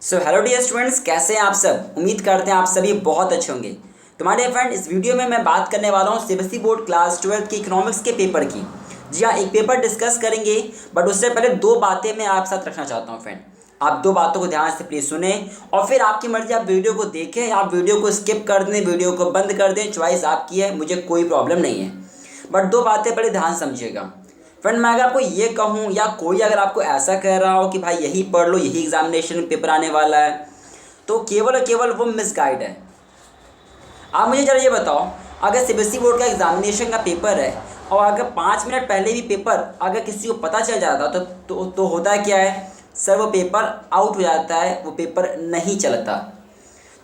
So hello dear students, कैसे हैं आप सब। उम्मीद करते हैं आप सभी बहुत अच्छे होंगे। तुम्हारे फ्रेंड, इस वीडियो में मैं बात करने वाला हूँ सीबीएसई बोर्ड क्लास 12 के इकोनॉमिक्स के पेपर की। जी हाँ, एक पेपर डिस्कस करेंगे, बट उससे पहले दो बातें मैं आप साथ रखना चाहता हूँ फ्रेंड। आप दो बातों को ध्यान से प्लीज़ सुने और फिर आपकी मर्जी, आप वीडियो को देखें, आप वीडियो को स्किप कर दें, वीडियो को बंद कर दें, चॉइस आपकी है, मुझे कोई प्रॉब्लम नहीं है। बट दो बातें पहले ध्यान समझिएगा फ्रेंड। मैं अगर आपको ये कहूँ या कोई अगर आपको ऐसा कह रहा हो कि भाई यही पढ़ लो, यही एग्जामिनेशन में पेपर आने वाला है, तो केवल और केवल वो मिसगाइड है। आप मुझे जरा ये बताओ, अगर सीबीएसई बोर्ड का एग्जामिनेशन का पेपर है और अगर 5 मिनट पहले भी पेपर अगर किसी को पता चल जाता तो होता क्या है सर, वो पेपर आउट हो जाता है, वो पेपर नहीं चलता।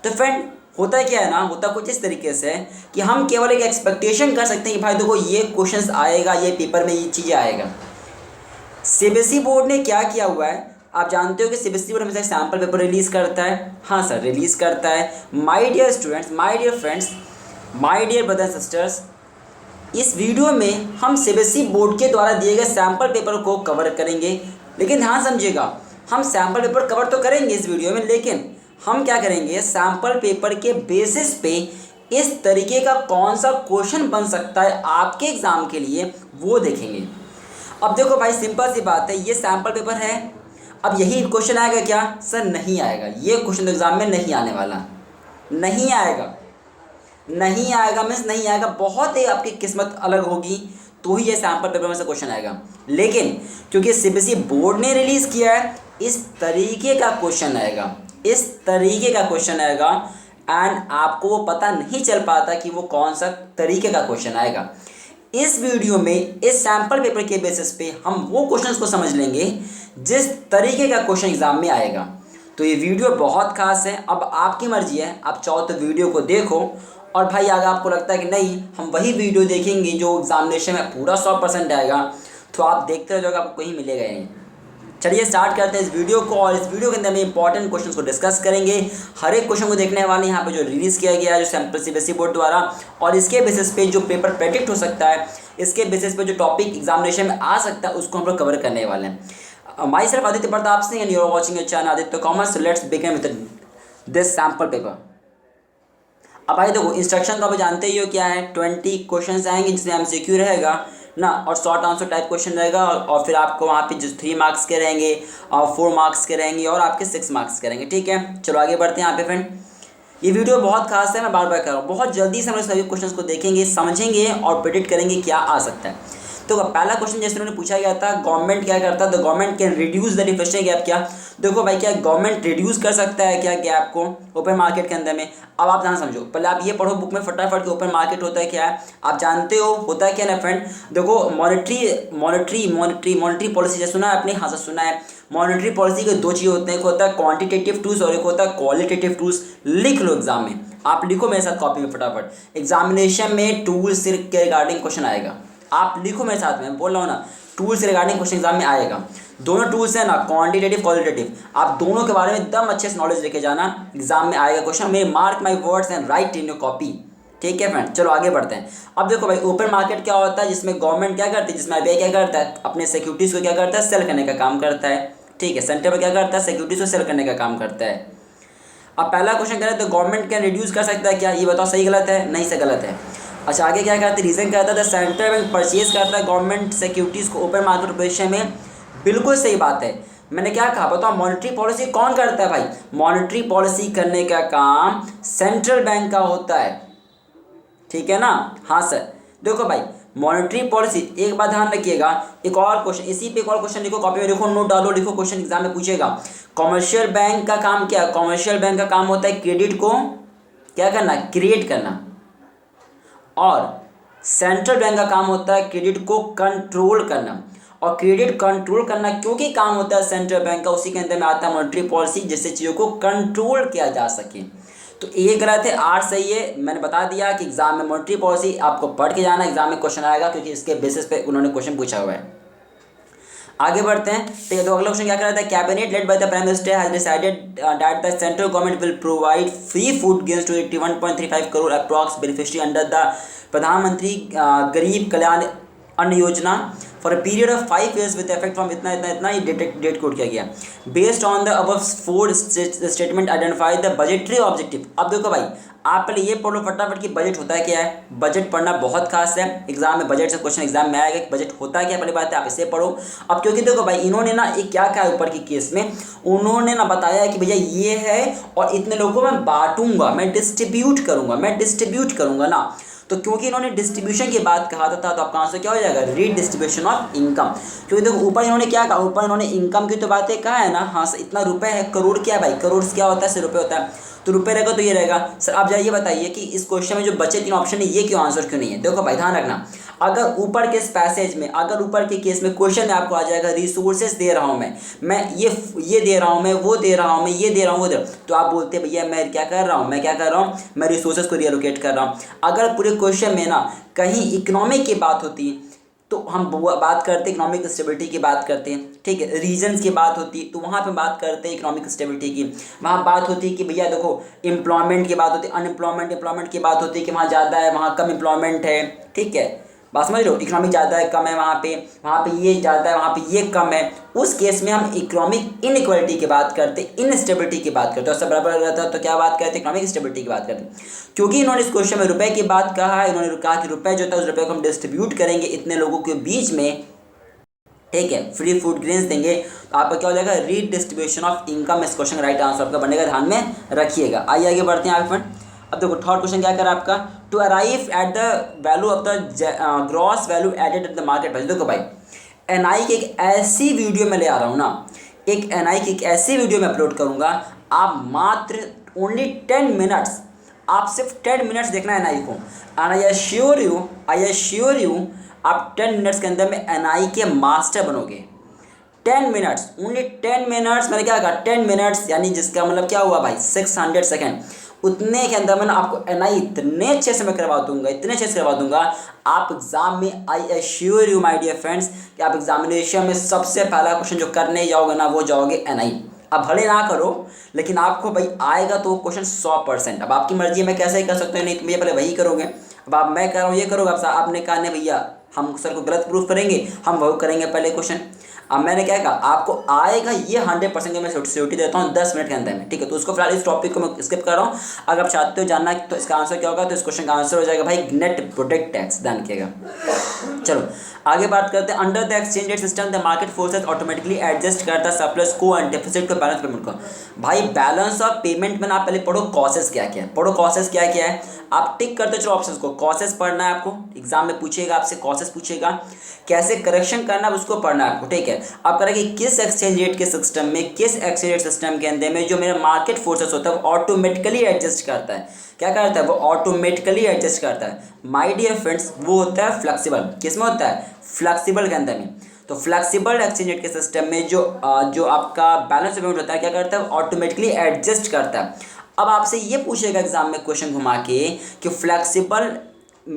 तो फ्रेंड, होता क्या है ना, होता कुछ इस तरीके से है कि हम केवल एक एक्सपेक्टेशन कर सकते हैं कि भाई देखो ये क्वेश्चंस आएगा, ये पेपर में ये चीज़ें आएगा। सीबीएसई बोर्ड ने क्या किया हुआ है, आप जानते हो कि सीबीएसई बोर्ड हमेशा सैम्पल पेपर रिलीज़ करता है। हाँ सर, रिलीज़ करता है। My dear students, my dear friends, my dear brothers sisters, इस वीडियो में हम सीबीएसई बोर्ड के द्वारा दिए गए सैम्पल पेपर को कवर करेंगे। लेकिन ध्यान समझिएगा, हम सैम्पल पेपर कवर तो करेंगे इस वीडियो में, लेकिन हम क्या करेंगे, सैम्पल पेपर के बेसिस पे इस तरीके का कौन सा क्वेश्चन बन सकता है आपके एग्ज़ाम के लिए, वो देखेंगे। अब देखो भाई, सिंपल सी बात है, ये सैम्पल पेपर है। अब यही क्वेश्चन आएगा क्या सर? नहीं आएगा। ये क्वेश्चन तो एग्ज़ाम में नहीं आने वाला, नहीं आएगा। नहीं आएगा मीन्स नहीं आएगा, बहुत ही आपकी किस्मत अलग होगी तो ही ये सैम्पल पेपर में से क्वेश्चन आएगा। लेकिन क्योंकि सीबीएसई बोर्ड ने रिलीज़ किया है, इस तरीके का क्वेश्चन आएगा, इस तरीके का क्वेश्चन आएगा, एंड आपको वो पता नहीं चल पाता कि वो कौन सा तरीके का क्वेश्चन आएगा। इस वीडियो में इस सैम्पल पेपर के बेसिस पे हम वो क्वेश्चंस को समझ लेंगे जिस तरीके का क्वेश्चन एग्जाम में आएगा। तो ये वीडियो बहुत खास है। अब आपकी मर्जी है, आप चाहो तो वीडियो को देखो, और भाई अगर आपको लगता है कि नहीं हम वही वीडियो देखेंगे जो एग्जामिनेशन में पूरा 100% आएगा, तो आप देखते रह जाओगे, आपको कहीं मिलेगा ही नहीं। चलिए स्टार्ट करते हैं इस वीडियो को, और इस वीडियो के अंदर हम इंपॉर्टेंट क्वेश्चंस को डिस्कस करेंगे। हर एक क्वेश्चन को देखने वाले यहाँ पे जो रिलीज़ किया गया है, जो सैम्पल सीबीएसई बोर्ड द्वारा, और इसके बेसिस पे जो पेपर प्रेडिक्ट हो सकता है, इसके बेसिस पे जो टॉपिक एग्जामिनेशन में आ सकता है, उसको हम लोग कवर करने वाले हैं। Myself Aditya Pratap Singh and you are watching your channel Aditya commerce. Let's begin with this sample paper. अब भाई देखो, इंस्ट्रक्शन तो आप जानते ही हो क्या है। 20 क्वेश्चन आएंगे जिसमें एमसीक्यू रहेगा ना, और शॉर्ट आंसर टाइप क्वेश्चन रहेगा, और फिर आपको वहाँ पे जो 3 मार्क्स के रहेंगे और 4 मार्क्स के रहेंगे और आपके 6 मार्क्स के रहेंगे। ठीक है, चलो आगे बढ़ते हैं यहाँ पे फ्रेंड। ये वीडियो बहुत खास है, मैं बार बार कर रहा हूँ। बहुत जल्दी से हम लोग सभी क्वेश्चन को देखेंगे, समझेंगे और प्रेडिक्ट करेंगे क्या आ सकता है। तो पहला क्वेश्चन जैसे उन्होंने पूछा गया था, गवर्नमेंट क्या करता है, the government can reduce the differential gap. क्या देखो भाई, क्या गवर्नमेंट रिड्यूस कर सकता है क्या गैप को ओपन मार्केट के अंदर में? अब आप ध्यान समझो, पहले आप ये पढ़ो बुक में फटाफट कि ओपन मार्केट होता है क्या है। आप जानते हो होता है क्या ना फ्रेंड। देखो, मॉनेटरी पॉलिसी जैसे सुना है आपने? हाँ सर सुना है। मॉनेटरी पॉलिसी के दो चीज़ होते हैं, एक होता है क्वांटिटेटिव टूल्स और एक होता है क्वालिटेटिव टूल्स। लिख लो एग्जाम में, आप लिखो मेरे साथ कॉपी में फटाफट। एग्जामिनेशन में टूल्स के रिगार्डिंग क्वेश्चन आएगा, आप लिखो मेरे साथ में, बोल रहा हूँ ना, टूल्स रिगार्डिंग क्वेश्चन एग्जाम में आएगा। दोनों टूल्स हैं ना, क्वांटिटेटिव क्वालिटेटिव, आप दोनों के बारे में एकदम अच्छे से नॉलेज लेके जाना, एग्जाम में आएगा question. May mark my words and right in your copy. ठीक है फ्रेंड, चलो आगे बढ़ते हैं। अब देखो भाई, ओपन मार्केट क्या होता है, जिसमें गवर्नमेंट क्या करती है, जिसमें आरबीआई क्या करता है, अपने सिक्योरिटीज़ को क्या करता है, सेल करने का काम करता है। ठीक है, सेंटर पर क्या करता है, सिक्योरिटीज़ को सेल करने का काम करता है। अब पहला क्वेश्चन कह रहे हैं तो गवर्नमेंट कैन रिड्यूस कर सकता है क्या, ये बताओ सही गलत है? नहीं से गलत है। अच्छा, आगे क्या करते हैं, रीज़न कहता है सेंट्रल बैंक परचेज करता है गवर्नमेंट सिक्योरिटीज़ को ओपन मार्केट ऑपरेशन में। बिल्कुल सही बात है। मैंने क्या कहा बताओ, मॉनेटरी पॉलिसी कौन करता है भाई? मॉनेटरी पॉलिसी करने का काम सेंट्रल बैंक का होता है। ठीक है ना? हाँ सर। देखो भाई, मॉनेटरी पॉलिसी, एक बात ध्यान रखिएगा, एक और क्वेश्चन, इसी पे एक और क्वेश्चन लिखो, कॉपी में लिखो, नोट डालो, लिखो, क्वेश्चन एग्जाम में पूछेगा। कॉमर्शियल बैंक का काम क्या है? कॉमर्शियल बैंक का काम होता है क्रेडिट को क्या करना, क्रिएट करना, और सेंट्रल बैंक का काम होता है क्रेडिट को कंट्रोल करना। और क्रेडिट कंट्रोल करना क्योंकि काम होता है सेंट्रल बैंक का, उसी के अंदर में आता है मॉनेटरी पॉलिसी, जिससे चीज़ों को कंट्रोल किया जा सके। तो ए गलत है, आर सही है। मैंने बता दिया कि एग्जाम में मॉनेटरी पॉलिसी आपको पढ़ के जाना, एग्जाम में क्वेश्चन आएगा, क्योंकि इसके बेसिस पे उन्होंने क्वेश्चन पूछा हुआ है। आगे बढ़ते हैं। तो अगला क्वेश्चन क्या कर रहा था, cabinet led by the prime minister has decided that the central government will provide free food gives to 81.35 crore approx beneficiary under the Pradhanmantri Garib Kalyan Anna Yojana for a period of 5 years with effect from इतना इतना इतना ये date code किया गया। Based on the above 4 statement identify the budgetary objective. अब देखो भाई, आप पहले ये पढ़ो फटाफट कि बजट होता है क्या है। बजट पढ़ना बहुत खास है, एग्जाम में बजट से क्वेश्चन एग्जाम में आएगा कि बजट होता है क्या, पहली बात है आप इसे पढ़ो। अब क्योंकि देखो भाई, इन्होंने ना एक क्या कहा ऊपर की केस में, उन्होंने ना बताया कि भैया ये है और इतने लोगों को मैं बांटूंगा, मैं डिस्ट्रीब्यूट करूंगा ना। तो क्योंकि इन्होंने डिस्ट्रीब्यूशन की बात कहा था तो आपका आंसर क्या हो जाएगा, रीडिस्ट्रीब्यूशन ऑफ इनकम। क्योंकि देखो ऊपर इन्होंने क्या कहा, ऊपर इन्होंने इनकम की तो बातें कहा है ना, हाँ सर इतना रुपए है, करोड़ क्या है भाई, करोड़ क्या होता है, 100 रुपये होता है, तो रुपये रहेगा तो ये रहेगा। सर आप जाइए बताइए कि इस क्वेश्चन में जो बचे 3 ऑप्शन है ये क्यों आंसर क्यों नहीं है। देखो भाई ध्यान रखना, अगर ऊपर के इस पैसेज में, अगर ऊपर के केस में क्वेश्चन में आपको आ जाएगा रिसोर्सेज दे रहा हूँ मैं ये दे रहा हूँ, मैं वो दे रहा हूँ, मैं ये दे रहा हूँ, वो दे रहा हूँ, तो आप बोलते हैं भैया मैं क्या कर रहा हूँ, मैं रिसोर्सेज को रिएलोकेट कर रहा हूँ। अगर पूरे क्वेश्चन में ना कहीं इकोनॉमिक की बात होती है तो हम बात करते हैं इकोनॉमिक स्टेबिलिटी की बात करते हैं, ठीक है। रीजन्स की बात होती है तो वहाँ पे बात करते हैं इकोनॉमिक स्टेबिलिटी की। वहाँ बात होती है कि भैया देखो एम्प्लॉयमेंट की बात होती है, अनएम्प्लॉयमेंट की बात होती है कि वहाँ ज़्यादा है, वहाँ कम एम्प्लॉयमेंट है, ठीक है। बात समझ लो, इकोनॉमिक ज़्यादा है कम है, वहाँ पे ये ज़्यादा है, वहाँ पे ये कम है। उस केस में हम इकोनॉमिक इनइक्वालिटी की बात करते हैं, इनस्टेबिलिटी की बात करते हैं, और सब बराबर रहता है तो क्या बात करते हैं, इकोनॉमिक स्टेबिलिटी की बात करते हैं। क्योंकि इन्होंने इस क्वेश्चन में रुपए की बात कहा है, इन्होंने कहा कि रुपए जो था उस रुपए को हम डिस्ट्रीब्यूट करेंगे इतने लोगों के बीच में, ठीक है, फ्री फूड ग्रेन्स देंगे, तो आपका क्या हो जाएगा, रीडिस्ट्रीब्यूशन ऑफ इनकम। इस क्वेश्चन का राइट आंसर आपका बनेगा, ध्यान में रखिएगा। आइए आगे बढ़ते हैं आप फ्रेंड। अब देखो थर्ड क्वेश्चन क्या करा आपका, to arrive at the value of the gross value added at the market price. देखो भाई, एनआई की एक ऐसी वीडियो में ले आ रहा हूँ ना, एक एनआई की एक ऐसी वीडियो में अपलोड करूँगा, आप मात्र ओनली 10 मिनट्स, आप सिर्फ 10 मिनट्स देखना है एनआई को, एंड आई एश्योर यू आप 10 मिनट्स के अंदर में एनआई के मास्टर बनोगे। 10 मिनट्स, ओनली 10 मिनट्स, मैंने क्या कहा 10 मिनट्स, यानी जिसका मतलब क्या हुआ भाई 600 सेकेंड, उतने के अंदर मैंने आपको एनआई इतने अच्छे से मैं करवा दूंगा, इतने अच्छे से करवा दूंगा, आप एग्जाम में I assure you my dear friends कि आप एग्जामिनेशन में सबसे पहला क्वेश्चन जो करने जाओगे ना वो जाओगे एनआई। अब भले ना करो लेकिन आपको भाई आएगा तो क्वेश्चन 100%। अब आपकी मर्जी है, मैं कैसे ही कर सकता हूँ, नहीं तो भैया पहले वही करोगे। अब आप मैं कर रहा हूँ ये करोगे, अब आपने कहा नहीं भैया हम सर को गलत प्रूफ करेंगे, हम वो करेंगे पहले क्वेश्चन। अब मैंने क्या कहा, आपको आएगा ये 100% की मैं सिक्योरिटी देता हूँ 10 मिनट के अंदर में, ठीक है। तो उसको फिलहाल इस टॉपिक को मैं स्किप कर रहा हूँ। अगर आप चाहते हो जानना तो इसका आंसर क्या होगा, तो इस क्वेश्चन का आंसर हो जाएगा भाई नेट प्रोडक्ट टैक्स, ध्यान रखिएगा। चलो आगे बात करते हैं। Under the exchange rate system the market forces automatically adjust करता सरप्लस को एंड डेफिसिट को बैलेंस पेमेंट को। भाई बैलेंस ऑफ पेमेंट में ना पहले पढ़ो कॉसेस क्या क्या है, पढ़ो कॉसेस क्या क्या है, आप टिक करते चलो ऑप्शंस को। कॉसेस पढ़ना है आपको, एग्जाम में पूछेगा आपसे कॉसेस पूछेगा, कैसे करेक्शन करना है उसको पढ़ना है आपको, ठीक है। आप करेंगे किस एक्सचेंज रेट के सिस्टम में, किस एक्सचेंज रेट सिस्टम के अंदर में जो मेरा मार्केट फोर्सेस होता है वो ऑटोमेटिकली एडजस्ट करता है। क्या करता है, वो ऑटोमेटिकली एडजस्ट करता है। माय डियर फ्रेंड्स वो होता है फ्लेक्सिबल, किस में होता है, फ्लेक्सिबल के अंदर में। तो फ्लेक्सिबल एक्सचेंज रेट के सिस्टम में जो आपका बैलेंस पेमेंट होता है क्या करता है, ऑटोमेटिकली एडजस्ट करता है। अब आपसे ये पूछेगा एग्जाम में क्वेश्चन घुमा के कि फ्लेक्सिबल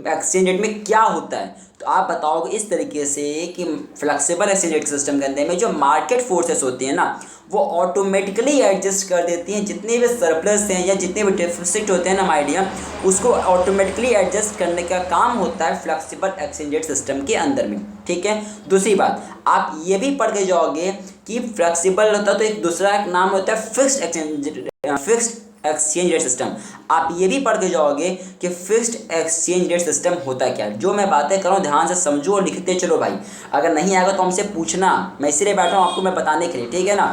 एक्सचेंज रेट में क्या होता है, तो आप बताओगे इस तरीके से कि फ्लेक्सिबल एक्सचेंज रेट सिस्टम के अंदर में जो मार्केट फोर्सेस होती हैं ना वो ऑटोमेटिकली एडजस्ट कर देती हैं, जितने भी सरप्लस हैं या जितने भी डेफिसिट होते हैं ना माय डियर, उसको ऑटोमेटिकली एडजस्ट करने का काम होता है फ्लेक्सिबल एक्सचेंज रेट सिस्टम के अंदर में, ठीक है। दूसरी बात आप ये भी पढ़ के जाओगे कि फ्लेक्सिबल होता है तो एक दूसरा एक नाम होता है फिक्स्ड एक्सचेंज रेट सिस्टम। आप ये भी पढ़ के जाओगे कि फिक्स्ड एक्सचेंज रेट सिस्टम होता है क्या। जो मैं बातें कर रहा हूँ ध्यान से समझो और लिखते चलो भाई, अगर नहीं आएगा तो हमसे पूछना, मैं इसीलिए बैठा हूँ आपको मैं बताने के लिए, ठीक है ना।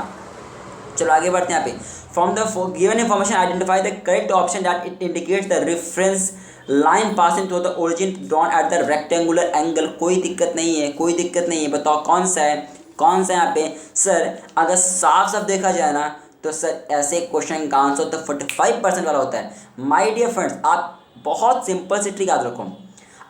चलो आगे बढ़ते हैं यहाँ पे। From the given information identify the correct option that it indicates the reference line passing through the origin drawn at the rectangular angle. कोई दिक्कत नहीं है, कोई दिक्कत नहीं है, बताओ कौन सा है, कौन सा यहाँ पे। सर अगर साफ साफ देखा जाए ना तो सर ऐसे क्वेश्चन का आंसर तो 45% वाला होता है। माय डियर फ्रेंड्स आप बहुत सिंपल सी ट्रिक याद रखो,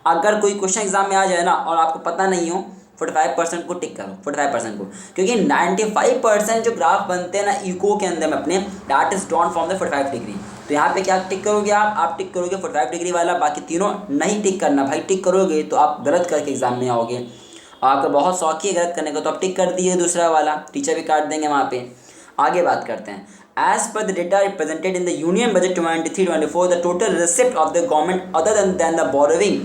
अगर कोई क्वेश्चन एग्जाम में आ जाए ना और आपको पता नहीं हो 45% को टिक करो, 45% को, क्योंकि 95% जो ग्राफ बनते हैं ना इको के अंदर में अपने that is drawn from the 45 degree. तो यहाँ पे क्या टिक करोगे आप टिक करोगे 45 डिग्री वाला, बाकी तीनों नहीं टिक करना भाई। टिक करोगे तो आप गलत करके एग्जाम में आओगे, आपका बहुत शौक ही गलत करने का, तो आप टिक कर दिए दूसरा वाला, टीचर भी काट देंगे वहाँ पे। आगे बात करते हैं। As per the data represented in the Union Budget 23-24, the total receipt of the government other than the borrowing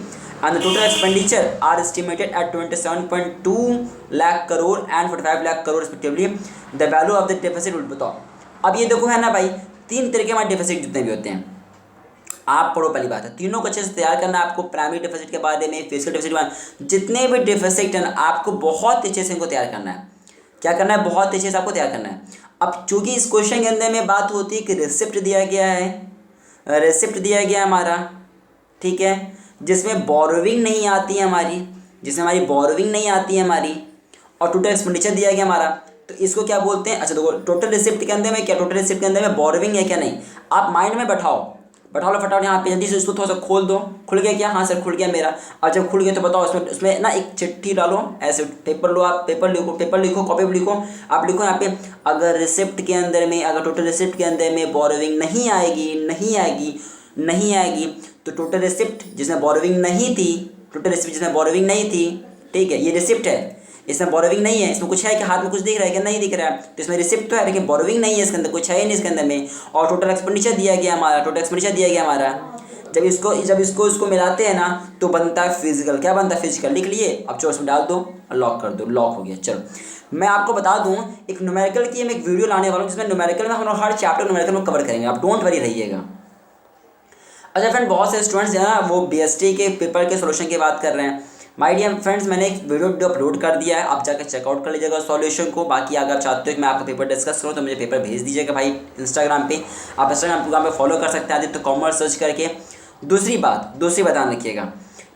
and the total expenditure are estimated at 27.2 lakh crore and 45 lakh crore respectively. The value of the deficit. बताओ अब ये देखो है ना भाई, तीन तरीके हमारे डेफिसिट जितने भी होते हैं आप पढ़ो। पहली बात है तीनों को अच्छे से तैयार करना है आपको, प्राइमरी डेफिसिट के बारे में, फिजिकल डेफिसिट के बारे में, जितने भी डेफिसिट हैं आपको बहुत अच्छे से इनको तैयार करना है। क्या करना है? बहुत अच्छे से आपको तैयार करना है। अब चूंकि इस क्वेश्चन के अंदर में बात होती है कि रिसिप्ट दिया गया है, रिसिप्ट दिया गया है हमारा, ठीक है, जिसमें बोरोविंग नहीं आती है हमारी, जिसमें हमारी बोरोविंग नहीं आती है हमारी, और टोटल एक्सपेंडिचर दिया गया हमारा, तो इसको क्या बोलते हैं? अच्छा देखो टोटल रिसिप्ट के अंदर में क्या, टोटल रिसिप्ट के अंदर में बोरोविंग है क्या? नहीं। आप माइंड में बैठाओ लो फटाफट यहाँ पे जल्दी से, इसको थोड़ा सा खोल दो। खुल गया क्या? हाँ सर खुल गया मेरा। और जब खुल गया तो बताओ इसमें ना एक चिट्ठी डालो, ऐसे पेपर लो, आप पेपर लिखो कॉपी पर लिखो, आप लिखो यहाँ पे अगर रिसिप्ट के अंदर में, अगर टोटल रिसिप्ट के अंदर में बोरोविंग नहीं आएगी तो टोटल रिसिप्ट जिसमें बोरोविंग नहीं थी, टोटल रिसिप्ट जिसमें बोरोविंग नहीं थी, ठीक है, ये रिसिप्ट है, इसमें बोरोविंग नहीं है, इसमें कुछ है कि हाथ में कुछ दिख रहा है कि नहीं दिख रहा है, तो इसमें रिसिप्ट तो है लेकिन बोरोविंग नहीं है, इसके अंदर कुछ है ही नहीं इसके अंदर में। और टोटल एक्सपेंडिचर दिया गया हमारा, जब इसको मिलाते हैं ना तो बनता है फिजिकल। क्या बनता है? फिजिकल। लिख लिए, अब चलो इसमें डाल दो, लॉक कर दो, लॉक हो गया। चलो मैं आपको बता दूं एक न्यूमेरिकल की मैं एक वीडियो लाने वाला हूँ जिसमें न्यूमेरिकल में हम लोग हर चैप्टर न्यूमेरिकल में कवर करेंगे, आप डोंट वरी रहिएगा। अच्छा फ्रेंड, बहुत से स्टूडेंट्स हैं ना वो बीएसटी के पेपर के सोल्यूशन की बात कर रहे हैं। माय डियर फ्रेंड्स, मैंने एक वीडियो अपलोड कर दिया है, आप जाकर चेकआउट कर लीजिएगा सॉल्यूशन को। बाकी अगर आप चाहते हो कि मैं आपका पेपर डिस्कस करूँ तो मुझे पेपर भेज दीजिएगा भाई इंस्टाग्राम पे, आप इंस्टाग्राम पे फॉलो कर सकते हैं आदित्य कॉमर्स सर्च करके। दूसरी बात ध्यान रखिएगा,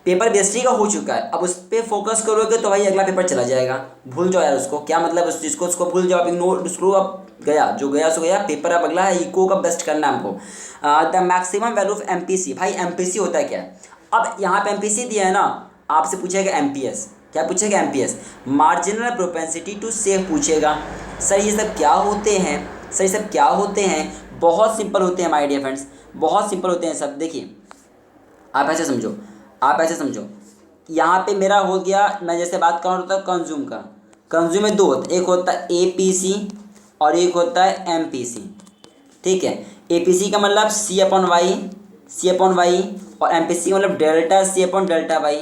पेपर बीएसटी का हो चुका है, अब उस पर फोकस करोगे तो भाई अगला पेपर चला जाएगा, भूल जाओ यार उसको। क्या मतलब उस चीज़ को, उसको भूल जाओ, इग्नोर उसको, अब गया जो गया सो गया। पेपर अब अगला है, इको का बेस्ट करना है हमको। The maximum value of MPC. भाई एमपीसी होता है क्या? अब यहाँ पे एमपीसी दिया है ना, आपसे पूछेगा एमपीएस। क्या पूछेगा? MPS, marginal propensity to save पूछेगा। सर ये सब क्या होते हैं? बहुत सिंपल होते हैं माय डियर फ्रेंड्स, बहुत सिंपल होते हैं सब। देखिए आप ऐसे समझो, यहाँ पे मेरा हो गया, मैं जैसे बात कर रहा था कंज्यूम का, कंज्यूम में दो होते, एक होता है एपीसी और एक होता है एमपीसी, ठीक है। एपीसी का मतलब सी अपॉन वाई और एमपीसी का मतलब delta C upon delta Y.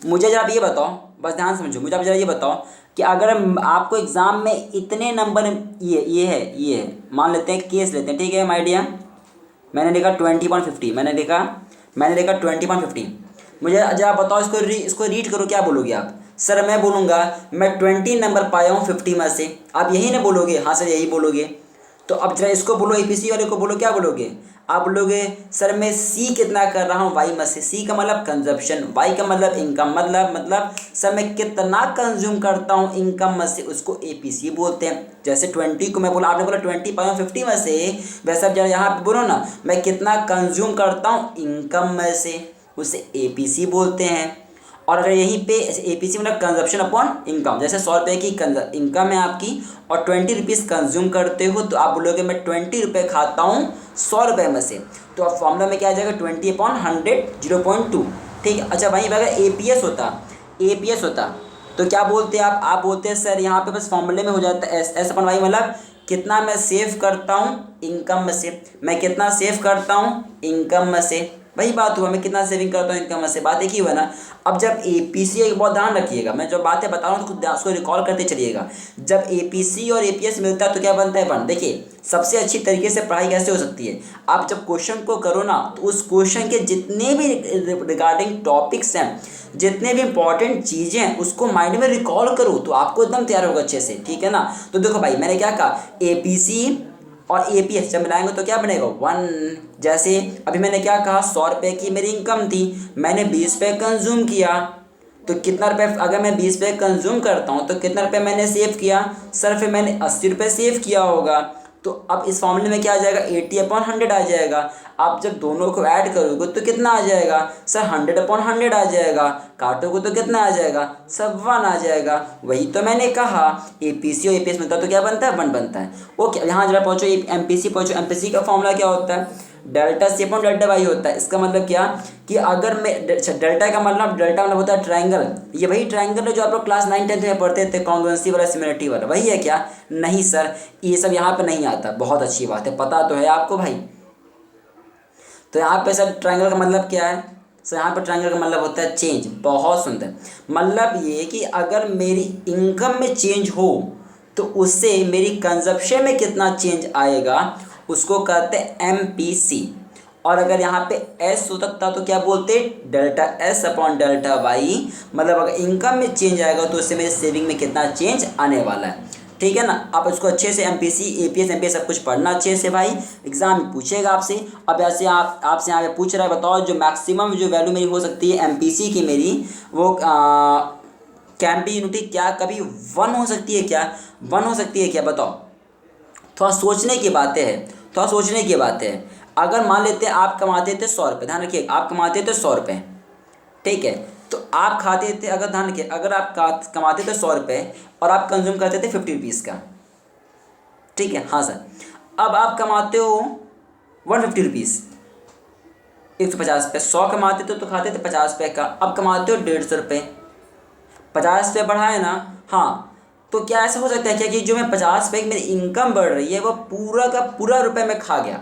मुझे जरा आप ये बताओ, बस ध्यान समझो, मुझे आप जरा ये बताओ कि अगर आपको एग्ज़ाम में इतने नंबर, ये है, मान लेते हैं, केस लेते हैं, ठीक है माय डियर, मैंने लिखा 20.50, मैंने लिखा 20.50। मुझे जरा बताओ इसको रीड करो, क्या बोलोगे आप? सर मैं बोलूँगा मैं 20 नंबर पाया हूँ 50 में से। आप यही ना बोलोगे? हाँ सर यही बोलोगे। तो अब जरा इसको बोलो, एपीसी वाले को बोलो, क्या बोलोगे? आप बोलोगे सर मैं सी कितना कर रहा हूँ वाई में से। सी का मतलब कंजप्शन, वाई का मतलब इनकम, मतलब सर मैं कितना कंज्यूम करता हूँ इनकम में से, उसको एपीसी बोलते हैं। जैसे 20 को मैं बोला, आपने बोला 20 पाया हूँ 50 में से, वैसे अब जरा यहाँ पे बोलो ना मैं कितना कंज्यूम करता हूँ इनकम में से, उसे एपीसी बोलते हैं। और अगर यहीं पे एपीसी मतलब कंजप्शन अपॉन इनकम, जैसे 100 रुपये की इनकम है आपकी और 20 रुपीज़ कंज्यूम करते हो, तो आप बोलोगे मैं 20 रुपये खाता हूँ 100 रुपये में से, तो अब फॉर्मूला में क्या आ जाएगा 20/100 0.2, ठीक है। अच्छा वहीं अगर एपीएस होता तो क्या बोलते हैं आप बोलते हैं सर यहाँ पे बस फॉर्मूले में हो जाता है एस अपॉन वाई, मतलब कितना मैं सेव करता हूँ इनकम में से, मैं कितना सेव करता हूँ इनकम में से, वही बात हुआ, मैं कितना सेविंग करता हूँ इनकम में से, बात एक ही हुआ ना। अब जब एपीसी, एक बहुत ध्यान रखिएगा, मैं जो बातें बता रहा हूँ तो उसको रिकॉल करते चलिएगा। जब एपीसी और एपीएस मिलता है तो क्या बनता है? देखिए सबसे अच्छी तरीके से पढ़ाई कैसे हो सकती है, आप जब क्वेश्चन को करो ना तो उस क्वेश्चन के जितने भी रिगार्डिंग टॉपिक्स हैं, जितने भी इंपॉर्टेंट चीज़ें हैं, उसको माइंड में रिकॉल करो तो आपको एकदम तैयार होगा अच्छे से, ठीक है ना। तो देखो भाई मैंने क्या कहा, एपीसी और एपीएस जब मिलाएंगे तो क्या बनेगा 1। जैसे अभी मैंने क्या कहा, 100 रुपये की मेरी इनकम थी, मैंने 20 रुपये कंज्यूम किया, तो कितना रुपये, अगर मैं 20 रुपये कंज्यूम करता हूँ तो कितना रुपये मैंने सेव किया? सर फिर मैंने 80 रुपये सेव किया होगा। तो अब इस फॉर्मूले में क्या आ जाएगा 80/100 आ जाएगा। आप जब दोनों को ऐड करोगे तो कितना आ जाएगा? सर 100/100 आ जाएगा। काटोगे तो कितना आ जाएगा? सब 1 आ जाएगा। वही तो मैंने कहा एपीसी और एपीएस मिलता तो क्या बनता है? 1 बनता है। ओके यहाँ जरा पहुँचो, एमपीसी पहुँचो। एमपीसी का फॉर्मूला क्या होता है? Delta C upon delta Y होता है। इसका मतलब क्या कि अगर मैं डेल्टा का मतलब होता है ट्रायंगल। ये वही ट्रायंगल है जो आप लोग क्लास 9-10 में पढ़ते थे, कॉन्ग्रुएंसी वाला, सिमिलरिटी वाला, वही है क्या? नहीं सर, ये सब यहाँ पे नहीं आता। बहुत अच्छी बात है, पता तो है आपको भाई। तो यहाँ पे सर ट्रायंगल का मतलब क्या है? सो यहाँ पर ट्रायंगल का मतलब होता है चेंज। बहुत सुंदर। मतलब ये कि अगर मेरी इनकम में चेंज हो तो उससे मेरी कंजप्शन में कितना चेंज आएगा उसको कहते हैं MPC। और अगर यहाँ पे एस होता था तो क्या बोलते, delta S upon delta Y. मतलब अगर इनकम में चेंज आएगा तो उससे मेरे सेविंग में कितना चेंज आने वाला है। ठीक है ना। आप इसको अच्छे से MPC APS MPS सब कुछ पढ़ना अच्छे से भाई, एग्जाम में पूछेगा आपसे। अब ऐसे आपसे यहाँ पे पूछ रहा है बताओ जो मैक्सिमम जो वैल्यू मेरी हो सकती है MPC की मेरी वो कैन बी यूनिटी क्या कभी 1 हो सकती है क्या, 1 हो सकती है क्या बताओ। थोड़ा सोचने की बातें हैं, थोड़ा सोचने की बातें हैं। अगर मान लेते हैं आप कमाते थे 100 रुपये, ध्यान रखिए आप कमाते थे 100 रुपये, ठीक है। तो आप खाते थे, अगर ध्यान रखिए अगर आप कमाते थे 100 रुपये और आप कंज्यूम करते थे 50 रुपीज़ का, ठीक है। हाँ सर। अब आप कमाते हो 150 रुपीज़, 150 रुपये। 100 कमाते थे तो खाते थे 50 रुपये का, अब कमाते हो 150 रुपये, 50 रुपये बढ़ाए ना। हाँ, तो क्या ऐसा हो सकता है क्या कि जो मैं 50 रुपये की मेरी इनकम बढ़ रही है वो पूरा का पूरा रुपये में खा गया।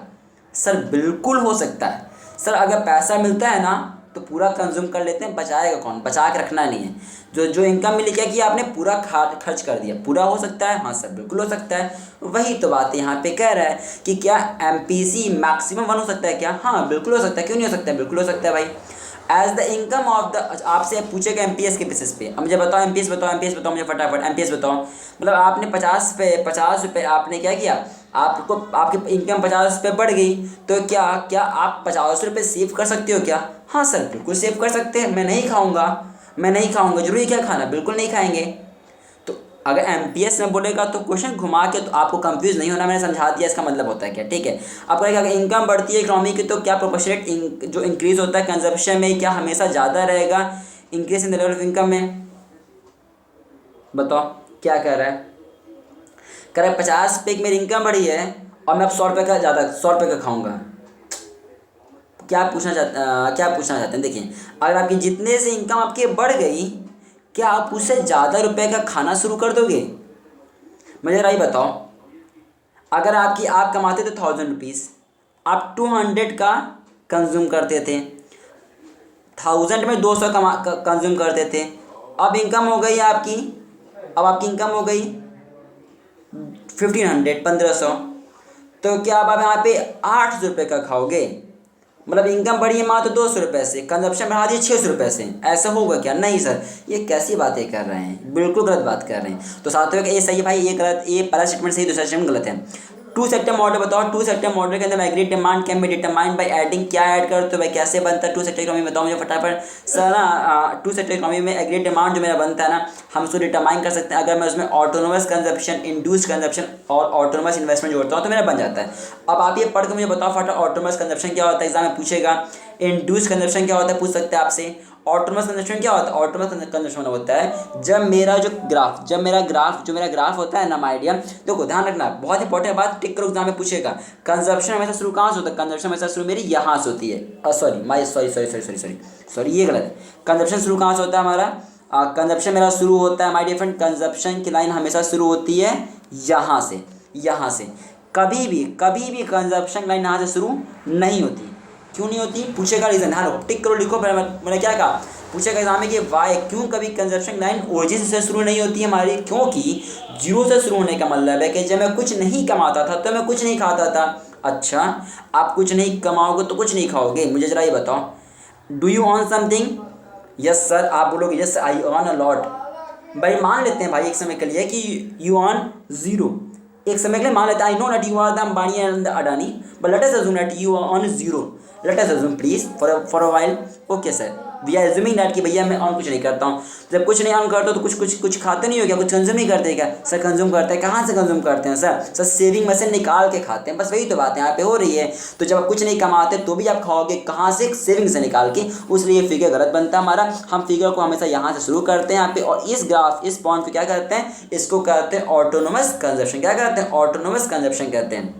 सर बिल्कुल हो सकता है। सर अगर पैसा मिलता है ना तो पूरा कंज्यूम कर लेते हैं, बचाएगा कौन, बचा के रखना नहीं है। जो इनकम मिली क्या कि आपने पूरा खर्च कर दिया, पूरा हो सकता है। हाँ सर बिल्कुल हो सकता है। वही तो बात यहाँ पे कह रहा है कि क्या MPC मैक्सिमम 1 हो सकता है क्या। हाँ बिल्कुल हो सकता है, क्यों नहीं हो सकता है, बिल्कुल हो सकता है भाई। As the income of the, आपसे पूछेगा MPS के बेसिस पे। अब मुझे बताओ MPS बताओ, MPS बताओ मुझे फटाफट, MPS बताओ। मतलब आपने 50 रुपये आपने क्या किया, आपको आपकी इनकम 50 रुपये बढ़ गई तो क्या क्या आप 50 रुपये सेव कर सकते हो क्या। हाँ सर बिल्कुल सेव कर सकते हैं। मैं नहीं खाऊंगा, मैं नहीं खाऊंगा, जरूरी क्या खाना, बिल्कुल नहीं खाएंगे। तो अगर MPS में बोलेगा तो क्वेश्चन घुमा के, तो आपको कंफ्यूज नहीं होना, मैंने समझा दिया इसका मतलब होता है क्या, ठीक है। अब कहेगा अगर इनकम बढ़ती है इकोनॉमी की तो क्या प्रोपोर्शनेट जो इंक्रीज होता है कंजप्शन में क्या हमेशा ज़्यादा रहेगा increase in the level of income में। बताओ क्या कह रहा है, कह रहा है 50 रुपये की मेरी इनकम बढ़ी है और मैं अब 100 रुपये का ज़्यादा 100 रुपये का खाऊंगा। क्या पूछना चाहते हैं, देखिए अगर आपकी जितने से इनकम आपकी बढ़ गई क्या आप उससे ज़्यादा रुपए का खाना शुरू कर दोगे। मुझे राय बताओ, अगर आप कमाते थे 1000 रुपीज़, आप 200 का कंज्यूम करते थे, 1000 में 200 कंज्यूम करते थे। अब इनकम हो गई आपकी, अब आपकी इनकम हो गई 1500। तो क्या आप यहाँ पे 800 रुपये का खाओगे। मतलब इनकम बढ़ी है मात्र 200 रुपये से, कंजप्शन बढ़ा दिए 600 रुपये से, ऐसा होगा क्या। नहीं सर ये कैसी बातें कर रहे हैं, बिल्कुल गलत बात कर रहे हैं। तो साथियों का ये सही है भाई, ये गलत, ये पहला स्टेटमेंट सही, दूसरा स्टेटमेंट गलत है। 2 सेक्टर मॉडल बताओ, 2 सेक्टर मॉडल के अंदर aggregate demand can be determined by adding, क्या ऐड करते हो भाई, कैसे बनता है 2 सेक्टर इकोनॉमी बताओ मुझे फटाफट। सर ना 2 सेक्टर इकोनॉमी में एग्रीगेट डिमांड जो मेरा बनता है ना, हम उसको डिटरमाइन कर सकते हैं अगर मैं उसमें ऑटोनोमस कंजप्शन, इंड्यूस्ड कंजप्शन और ऑटोनोमस इन्वेस्टमेंट जोड़ता हूँ तो मेरा बन जाता है। अब आप ये पढ़ के मुझे बताओ फटाफट ऑटोनोमस कंजप्शन क्या होता है, एग्जाम में पूछेगा। इंड्यूस्ड कंजप्शन क्या होता है पूछ सकते हैं आपसे। ऑटोनोमस कंजप्शन क्या होता है, ऑटोनोमस कंजप्शन होता है जब मेरा ग्राफ होता है ना माय डियर, देखो ध्यान रखना बहुत इंपॉर्टेंट बात, टिक करो एग्जाम में पूछेगा। कंजप्शन हमेशा शुरू कहाँ से होता है, कंजप्शन हमेशा शुरू मेरी यहाँ से होती है। सॉरी ये गलत है। कंजप्शन शुरू कहाँ से होता है हमारा, कंजप्शन मेरा शुरू होता है माय डियर फ्रेंड, कंजप्शन की लाइन हमेशा शुरू होती है यहाँ से। कभी भी कंजप्शन लाइन यहाँ से शुरू नहीं होती। क्यों नहीं होती पूछेगा, रीजन हाँ टिक करो लिखो। मैंने क्या कहा, पूछेगा एग्जाम में कि वाई, क्यों कभी कंजप्शन लाइन ओरिजिन से शुरू नहीं होती है हमारी, क्योंकि जीरो से शुरू होने का मतलब है कि जब मैं कुछ नहीं कमाता था तो मैं कुछ नहीं खाता था। अच्छा आप कुछ नहीं कमाओगे तो कुछ नहीं खाओगे, मुझे जरा ये बताओ, do you earn something. Yes sir, आप बोलोगे yes I earn a lot. भाई मान लेते हैं भाई एक समय के लिए कि यू अर्न जीरो, एक समय के लिए मान लेते हैं, I know that you are the Ambani and the Adani, but let us assume that you are earn zero. Let us assume please for a while. Okay sir, we are assuming that कि भैया मैं अर्न कुछ नहीं करता हूँ। जब कुछ नहीं अर्न करता तो कुछ खाते नहीं हो क्या, कुछ कंज्यूम नहीं करते क्या। सर कंज्यूम करते हैं, कहाँ से कंज्यूम करते हैं सर सेविंग में से निकाल के खाते हैं, बस वही तो बात यहाँ पे हो रही है। तो जब आप कुछ नहीं कमाते तो भी आप खाओगे कहाँ से, सेविंग से निकाल के, उसलिए फिगर गलत बनता है हमारा। हम फिगर को हमेशा यहाँ से शुरू करते हैं यहाँ पे, और इस ग्राफ इस पॉइंट पे क्या करते हैं, इसको कहते हैं ऑटोनोमस कंजप्शन। क्या कहते हैं, ऑटोनोमस कंजप्शन कहते हैं,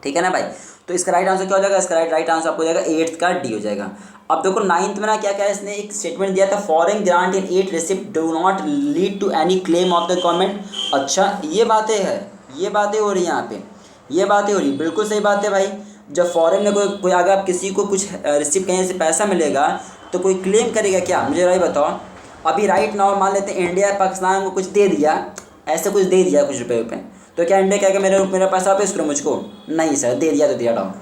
ठीक है ना भाई। तो इसका राइट आंसर क्या हो जाएगा, इसका राइट आंसर आपको हो जाएगा 8th का डी हो जाएगा। अब देखो 9th में ना क्या क्या इसने एक स्टेटमेंट दिया था, foreign grant in 8 receipt do not lead to any claim of the government. अच्छा ये बातें हो रही हैं यहाँ पे, ये बातें हो रही, बिल्कुल सही बात है भाई। जब फॉरेन में कोई अगर आप किसी को कुछ रिसिप्ट कहीं से पैसा मिलेगा तो कोई क्लेम करेगा क्या, मुझे राइट बताओ। अभी राइट नाउ मान लेते हैं इंडिया पाकिस्तान को कुछ दे दिया, ऐसे कुछ दे दिया कुछ रुपये, तो क्या इंडिया कहेगा मेरा पैसा वापस करो मुझको? नहीं सर, दे दिया तो दिया down.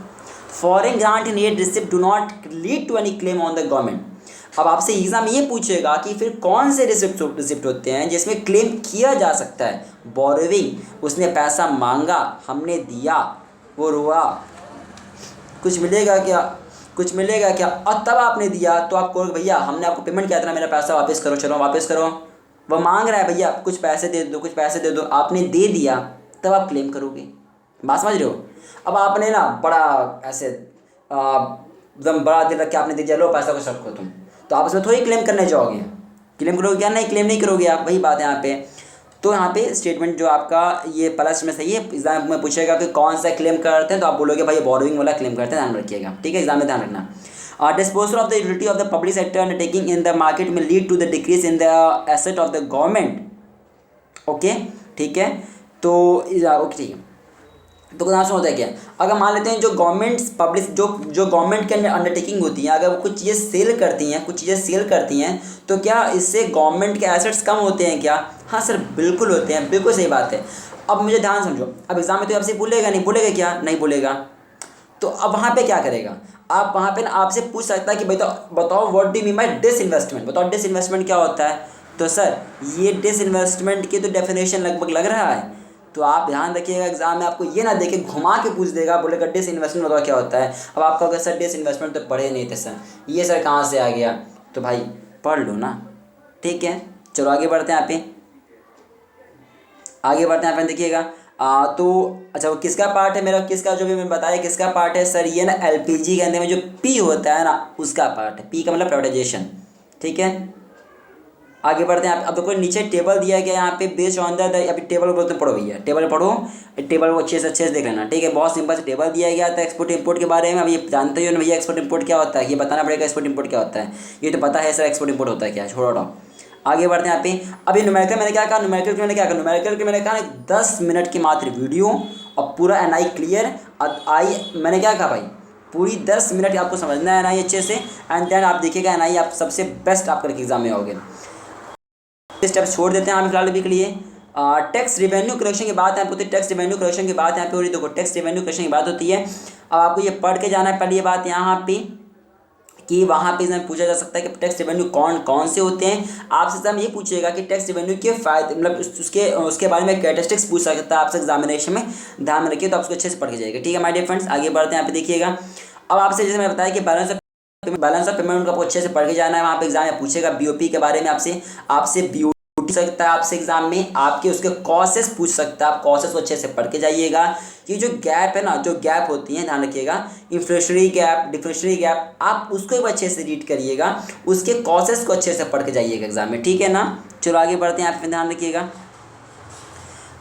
Foreign grant in aid receipt do not lead to any claim on the government. अब आपसे एग्जाम ये पूछेगा कि फिर कौन से रिसिप्ट होते हैं जिसमें क्लेम किया जा सकता है। बोरोविंग, उसने पैसा मांगा, हमने दिया, वो रोआ, कुछ मिलेगा क्या, कुछ मिलेगा क्या, और तब आपने दिया तो आप कहोगे भैया हमने आपको पेमेंट किया था ना, मेरा पैसा वापस करो, चलो वापस करो। वो मांग रहा है भैया कुछ पैसे दे दो, कुछ पैसे दे दो, आपने दे दिया, तब आप क्लेम करोगे। बात समझ रहे हो? अब आपने ना बड़ा ऐसे एकदम बड़ा दिल रख के आपने दे दिया, लो पैसा कुछ रखो तुम, तो आप उसमें थोड़ी क्लेम करने जाओगे। क्लेम करोगे क्या? नहीं, क्लेम नहीं करोगे आप, वही बात है यहाँ पे। तो यहाँ पे स्टेटमेंट जो आपका ये प्लस में सही है। एग्जाम में पूछेगा कि कौन सा क्लेम करते हैं, तो आप बोलोगे भाई बोरोइंग वाला क्लेम करते हैं, ध्यान रखिएगा, ठीक है, एग्जाम में ध्यान रखना। Disposal of the utility of the public sector undertaking in the market में lead to the decrease in the asset of the government. Okay, ठीक है, तो ओके ठीक है। तो यहाँ से होता है क्या, अगर मान लेते हैं जो गवर्नमेंट पब्लिक जो गवर्नमेंट के अंडरटेकिंग होती हैं, अगर वो कुछ चीज़ें सेल करती हैं, कुछ चीज़ें सेल करती हैं, तो क्या इससे गवर्नमेंट के एसेट्स कम होते हैं क्या? हाँ सर, बिल्कुल होते हैं, बिल्कुल सही बात है। अब मुझे ध्यान समझो, अब एग्जाम में तो आपसे बोलेगा नहीं, बोलेगा क्या? नहीं बोलेगा। तो अब वहाँ पे क्या करेगा, आप वहाँ पे ना आपसे पूछ सकता है कि बताओ what do mean by disinvestment, बताओ डिसइन्वेस्टमेंट क्या होता है। तो सर ये डिसइन्वेस्टमेंट की तो डेफिनेशन लगभग लग रहा है, तो आप ध्यान रखिएगा एग्जाम में आपको ये ना देखे घुमा के पूछ देगा, बोलेगा डिसइन्वेस्टमेंट बताओ क्या होता है। अब आप कहोगे सर डिसइन्वेस्टमेंट तो पढ़े नहीं थे सर, ये सर कहाँ से आ गया, तो भाई पढ़ लो ना, ठीक है। चलो आगे बढ़ते हैं, यहाँ पे आगे बढ़ते हैं, यहाँ पे देखिएगा। तो अच्छा वो किसका पार्ट है मेरा, किसका जो भी मैं बताया किसका पार्ट है सर, ये ना एलपीजी के अंदर में जो पी होता है ना उसका पार्ट है, पी का मतलब प्राइवेटाइजेशन, ठीक है। आगे बढ़ते हैं, अब देखो नीचे टेबल दिया गया यहाँ पे बेस्ड ऑन द अभी टेबल बोलते पढ़ो भैया, टेबल पढ़ो, टेबल को अच्छे से देख लेना, ठीक है। बहुत सिंपल से टेबल दिया गया था एक्सपोर्ट इंपोर्ट के बारे में। अब ये जानते ही हो ना भैया एक्सपोर्ट इंपोर्ट क्या होता है, ये बताना पड़ेगा एक्सपोर्ट इंपोर्ट क्या होता है, ये तो पता है सर एक्सपोर्ट इंपोर्ट होता है क्या, छोड़ो। आगे बढ़ते हैं यहाँ पे, अभी न्यूमेरिकल मैंने क्या कहा, न्यूमेरिकल मैंने क्या कहा, न्यूमेरिकल के मैंने कहा 10 मिनट की मात्र वीडियो और पूरा एनआई क्लियर। आई मैंने क्या कहा भाई, पूरी 10 मिनट आपको समझना है एनआई अच्छे से, एंड देन आप देखिएगा एनआई आप सबसे बेस्ट आप करके एग्जाम में आओगे। स्टेप छोड़ देते हैं हम फिलहाल अभी के लिए। टैक्स रिवेन्यू कलेक्शन की बात है, पूरी टैक्स रिवेन्यू कलेक्शन की बात यहाँ पे हो रही है। देखो टैक्स रिवेन्यू कलेक्शन की बात होती है, अब आपको ये पढ़ के जाना है पहली बात यहाँ पे कि वहाँ पे इसमें पूछा जा सकता है कि टैक्स रेवेन्यू कौन कौन से होते हैं। आपसे एग्जाम ये पूछेगा कि टैक्स रेवेन्यू के फायदे मतलब उसके बारे में कैरेक्टरिस्टिक्स पूछ सकता है आपसे एग्जामिनेशन में, ध्यान में रखिए, तो आप उसको अच्छे से पढ़ के जाएगा, ठीक है माय डियर फ्रेंड्स। आगे बढ़ते हैं, यहाँ पे देखिएगा। अब आपसे जैसे मैंने बताया कि बैलेंस ऑफ पेमेंट को आपको अच्छे से पढ़ के जाना है। वहाँ पे एग्जाम में पूछेगा बीओपी के बारे में, आपसे बीओ पूछ सकता है आपसे एग्जाम में, आपके उसके कॉसेस पूछ सकता है, आप कॉसेस को अच्छे से पढ़ के जाइएगा। ये जो गैप है ना, जो गैप होती है ध्यान रखिएगा, इन्फ्लेशनरी गैप, डिफ्लेशनरी गैप, आप उसको भी अच्छे से रीड करिएगा, उसके कॉसेस को अच्छे से पढ़ के जाइएगा एग्जाम में, ठीक है ना। चलो आगे बढ़ते हैं, आप ध्यान रखिएगा।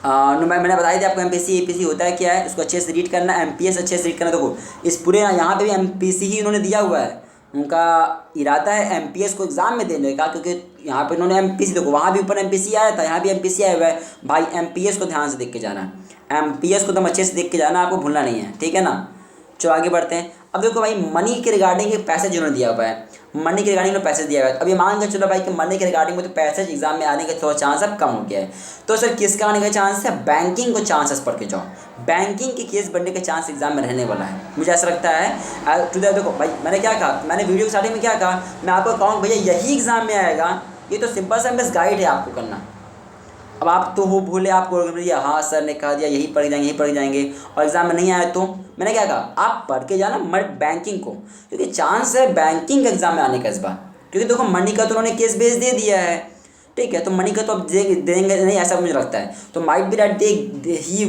मैंने बताया था आपको एमपीसी एपीसी होता है क्या है, उसको अच्छे से रीड करना, एमपीएस अच्छे से रीड करना। देखो इस पूरे यहाँ पे भी एमपीसी ही उन्होंने दिया हुआ है, उनका इरादा है एमपीएस को एग्जाम में देने का, क्योंकि यहाँ पे उन्होंने एमपीसी, देखो वहाँ भी ऊपर एमपीसी आया था, यहाँ भी एमपीसी आया हुआ है भाई। एमपीएस को ध्यान से देख के जाना, एमपीएस को एकदम अच्छे से देख के जाना, आपको भूलना नहीं है, ठीक है ना। चलो आगे बढ़ते हैं। अब देखो भाई मनी के रिगार्डिंग पैसेज जिन्होंने दिया हुआ है, मनी के रिगार्डिंग में पैसेज दिया हुआ है। अब ये मान के चलो भाई कि मनी के रिगार्डिंग में तो पैसेज एग्जाम में आने का थोड़ा चांस अब कम हो गया है, तो सर किसका आने का चांस है, बैंकिंग को चांसेस पढ़ के जाओ, बैंकिंग के केस बनने का चांस एग्जाम में रहने वाला है, मुझे ऐसा लगता है। टू देखो भाई मैंने क्या कहा, मैंने वीडियो के स्टार्टिंग में क्या कहा, मैं आपको कहूँ भैया यही एग्जाम में आएगा, ये तो सिंपल सा बस गाइड है आपको करना। अब आप तो हो भूले, आपको भैया हाँ सर ने कहा दिया यही पढ़ जाएंगे, यही पढ़ जाएंगे, और एग्जाम में नहीं आया तो मैंने क्या कहा, आप पढ़ के जाना मत बैंकिंग को, क्योंकि चांस है बैंकिंग एग्जाम में आने का इस बार, क्योंकि देखो मनी का तो उन्होंने केस बेस दे दिया है, ठीक है, तो मनी का तो अब देंगे नहीं ऐसा मुझे लगता है। तो might be that he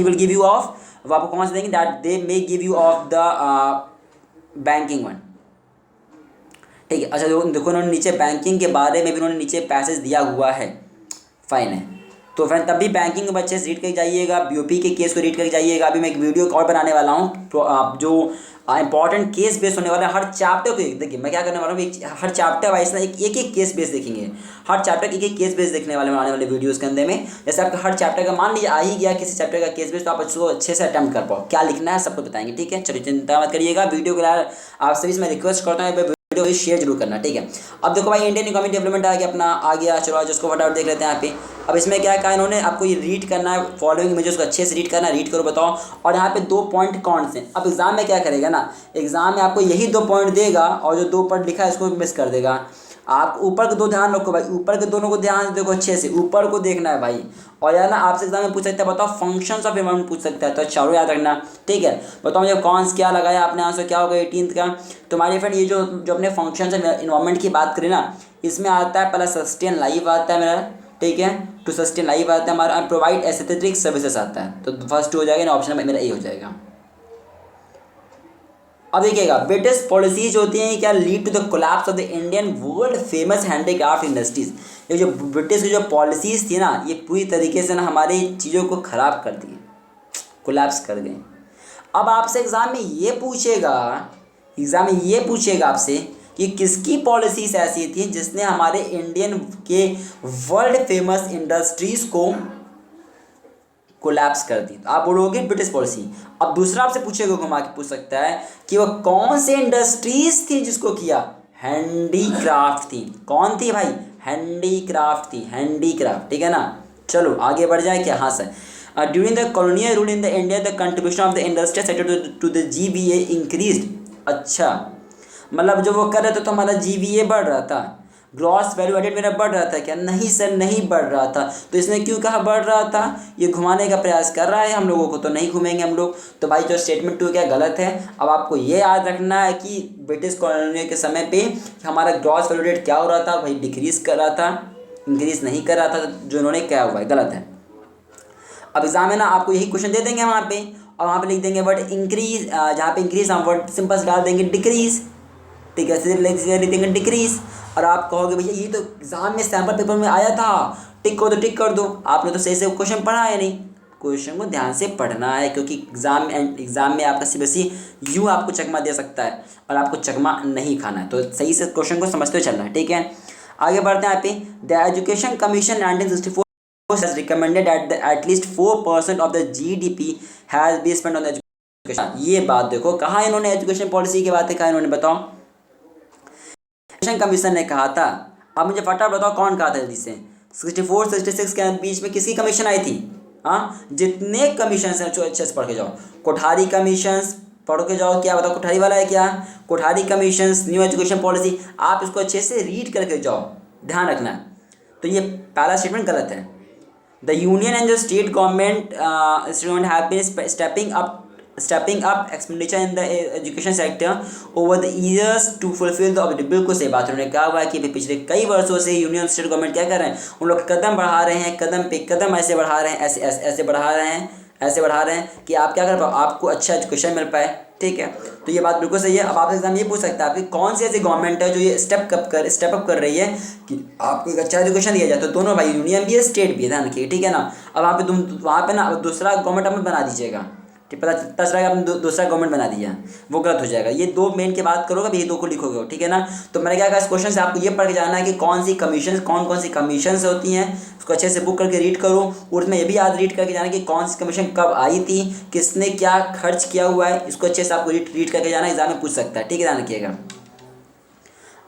will give you of, वो आपको कौन से देंगे, that they may give you of the banking one, ठीक है। अच्छा देखो उन्होंने नीचे बैंकिंग के बारे में भी उन्होंने नीचे पैसेज दिया हुआ है, फाइन है। तो फ्रेंड तब भी बैंकिंग को अच्छे से रीड करके जाइएगा, बीओपी के केस को रीड करके जाइएगा। अभी मैं एक वीडियो और बनाने वाला हूँ, तो आप जो इंपॉर्टेंट केस बेस होने वाला है हर चैप्टर को, देखिए मैं क्या करने वाला हूँ, हर चैप्टर वाइज ना एक केस बेस देखेंगे, हर चैप्टर एक केस बेस देखने वाले आने वाले वीडियोस के अंदर में। जैसे आपका हर चैप्टर का मान लीजिए आ ही गया किसी चैप्टर का केस बेस, तो आप उसको अच्छे से अटेम्प्ट कर पाओ, क्या लिखना है सबको बताएंगे, ठीक है। चलिए चिंता मत करिएगा। वीडियो को यार आप सभी से मैं रिक्वेस्ट करता हूँ वीडियो शेयर जरूर करना, ठीक है। अब देखो भाई इंडियन इकोनॉमिक डेवलपमेंट आ गया अपना, आ गया। चलो आज उसको फटाफट देख लेते हैं यहाँ पे। अब इसमें क्या कहा इन्होंने, आपको ये रीड करना है, फॉलोइंग इमेजेस को अच्छे से रीड करना है, रीड करो बताओ। और यहाँ पे 2 पॉइंट कौन से। अब एग्जाम में क्या करेगा ना, एग्जाम में आपको यही 2 पॉइंट देगा और जो 2 पॉइंट लिखा है इसको मिस कर देगा। आप ऊपर के 2 ध्यान रखो भाई, ऊपर के दोनों को ध्यान से देखो, अच्छे से ऊपर को देखना है भाई। और यार ना आपसे एग्जाम में पूछ सकता है, बताओ फंक्शंस ऑफ इन्वायरमेंट पूछ सकता है, तो चारों याद रखना, ठीक है। बताओ मुझे कौन क्या लगाया आपने, आंसर क्या होगा 18th का। तो हमारे फ्रेंड ये जो अपने फंक्शंस ऑफ इन्वायरमेंट की बात करें ना, इसमें आता है पहला सस्टेन लाइफ आता है मेरा, ठीक है। टू सस्टेन लाइफ आता है हमारा, प्रोवाइड एस्थेटिक सर्विसेज आता है, तो फर्स्ट हो जाएगा ना, ऑप्शन मेरा ए हो जाएगा। अब देखिएगा, ब्रिटिश पॉलिसीज होती हैं क्या, lead to the collapse of the Indian world famous handicraft industries. ये जो ब्रिटिश की जो पॉलिसीज थी ना, ये पूरी तरीके से ना हमारी चीज़ों को ख़राब कर दी, कोलैप्स कर गई। अब आपसे एग्ज़ाम में ये पूछेगा, आपसे कि किसकी पॉलिसीज ऐसी थी जिसने हमारे इंडियन के वर्ल्ड फेमस इंडस्ट्रीज़ को कोलैप्स कर दी, तो आप बोलोगे ब्रिटिश पॉलिसी। अब दूसरा आपसे पूछेगा, घुमा के पूछ सकता है कि वह कौन से इंडस्ट्रीज थी जिसको किया, हैंडीक्राफ्ट थी। कौन थी भाई, हैंडीक्राफ्ट थी, हैंडीक्राफ्ट, ठीक है ना। चलो आगे बढ़ जाए क्या, हाँ सर। During the colonial rule in the India the contribution of the industrial sector to the GVA increased. अच्छा, मतलब जो वो कर रहे थे तो हमारा GVA बढ़ रहा था, ग्रॉस वैल्यू एडेड मेरा बढ़ रहा था क्या, नहीं सर नहीं बढ़ रहा था। तो इसने क्यों कहा बढ़ रहा था, ये घुमाने का प्रयास कर रहा है हम लोगों को, तो नहीं घूमेंगे हम लोग। तो भाई जो स्टेटमेंट 2 क्या गलत है। अब आपको ये याद रखना है कि ब्रिटिश कॉलोनी के समय पे हमारा ग्रॉस वैल्यू एडेड क्या हो रहा था भाई, डिक्रीज कर रहा था, इंक्रीज नहीं कर रहा था। जो इन्होंने क्या हुआ है गलत है। अब एग्जाम में ना आपको यही क्वेश्चन दे देंगे वहाँ पे, और वहाँ पे लिख देंगे वर्ड इंक्रीज, जहाँ पे इंक्रीज हम वर्ड सिंपल डाल देंगे डिक्रीज, ठीक है, सीधे लिख देंगे डिक्रीज। और आप कहोगे भैया ये तो एग्जाम में सैम्पल पेपर में आया था, टिक कर दो टिक कर दो, आपने तो सही से क्वेश्चन पढ़ा है नहीं। क्वेश्चन को ध्यान से पढ़ना है, क्योंकि एग्जाम में आपका CBSE यूँ आपको चकमा दे सकता है और आपको चकमा नहीं खाना है, तो सही से क्वेश्चन को समझते हुए चलना है, ठीक है। आगे बढ़ते हैं यहाँ पे। The education commission 1964 has recommended that at least 4% of the GDP has been spent on education। ये बात देखो, कहाँ इन्होंने एजुकेशन पॉलिसी की बातें कहा इन्होंने, बताओ। एजुकेशन कमीशन ने कहा था। अब मुझे फटाफट बताओ कौन कहा था जल्दी से। 64 66 के बीच में किसकी कमीशन आई थी, हाँ जितने कमीशन हैं अच्छे से पढ़ के जाओ। कोठारी कमीशन पढ़ के जाओ, क्या बताओ कोठारी वाला है क्या, Kothari commission, new education policy, आप इसको अच्छे से रीड करके जाओ, ध्यान रखना। तो ये पहला स्टेटमेंट गलत है। The union and the state government have been stepping up expenditure in the education sector over the years to fulfill the objective। बिल्कुल सही बात उन्होंने कहा हुआ है कि पिछले कई वर्षों से यूनियन स्टेट गवर्नमेंट क्या कर रहे हैं, उन लोग कदम बढ़ा रहे हैं, कदम पे कदम ऐसे बढ़ा रहे हैं, ऐसे बढ़ा रहे हैं, ऐसे बढ़ा रहे हैं कि आप क्या कर पाओ, आपको अच्छा एजुकेशन मिल पाए, ठीक है। तो ये बात बिल्कुल सही है। अब आपसे एग्जाम ये पूछ सकता है आपकी कौन सी ऐसी गवर्नमेंट है जो ये स्टेप अप कर रही है कि आपको एक अच्छा एजुकेशन दिया जाए। तो दोनों भाई, यूनियन भी है स्टेट भी है, ध्यान रखिए, ठीक है ना। अब वहाँ पे तुम वहाँ पे ना दूसरा गवर्नमेंट आप बना दीजिएगा, ठीक, पता चला आपने दूसरा गवर्नमेंट बना दिया, वो गलत हो जाएगा। ये 2 मेन की बात करोगे, ये 2 को लिखोगे, ठीक है ना। तो मैंने क्या कहा, इस क्वेश्चन से आपको ये पढ़ के जाना है कि कौन सी कमीशन होती हैं, उसको अच्छे से बुक करके रीड करो। और उसमें ये भी याद रीड करके जाना कि कौन सी कमीशन कब आई थी, किसने क्या खर्च किया हुआ है, इसको अच्छे से आपको रीड करके जाना, एग्जाम में पूछ सकता है, ठीक है, ध्यान रखिएगा।